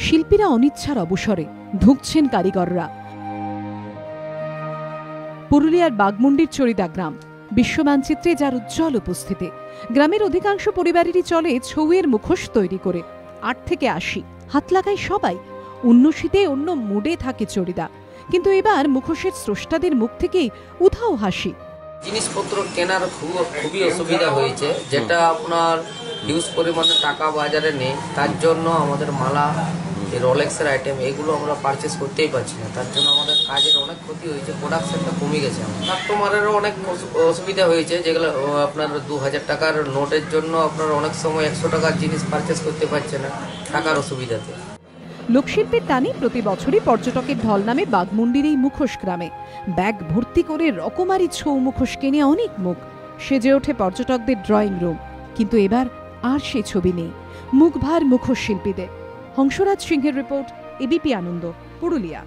শিল্পীরা অনিচ্ছার অবসরে ধুঁকছেন কারিগররা। পুরুলিয়ার বাঘমুন্ডির চরিদা গ্রাম বিশ্ব মানচিত্রে যার উজ্জ্বল উপস্থিতি। গ্রামের অধিকাংশ পরিবারেরই চলে ছৌয়ের মুখোশ তৈরি করে। ৮ থেকে ৮০ হাত লাগায় সবাই। অন্য শীতে অন্য মুডে থাকে চরিদা, কিন্তু এবার মুখোশের স্রষ্টাদের মুখ থেকেই উধাও হাসি। জিনিসপত্র কেনার খুবই অসুবিধা হয়েছে, যেটা আপনার হিউজ পরিমাণে টাকা বাজারে নেই। তার জন্য আমাদের মালা, রোলেক্সের আইটেম এগুলো আমরা পারচেস করতেই পারছি না। তার জন্য আমাদের কাজের অনেক ক্ষতি হয়েছে, প্রোডাকশনটা কমে গেছে। কাস্টমারেরও অনেক অসুবিধা হয়েছে, যেগুলো আপনার 2000 টাকার নোটের জন্য আপনার অনেক সময় 100 টাকার জিনিস পারচেস করতে পারছে না টাকার অসুবিধাতে। লোকশিল্পের টানে প্রতি বছরই পর্যটকের ঢল নামে বাঘমুন্ডির এই মুখোশ গ্রামে। ব্যাগ ভর্তি করে রকমারি ছৌ মুখোশ কেনে অনেক মুখ, সেজে ওঠে পর্যটকদের ড্রয়িং রুম। কিন্তু এবার আর সে ছবি নেই, মুখভার মুখোশ শিল্পীদের। হংসরাজ সিংহের রিপোর্ট, এবিপি আনন্দ, পুরুলিয়া।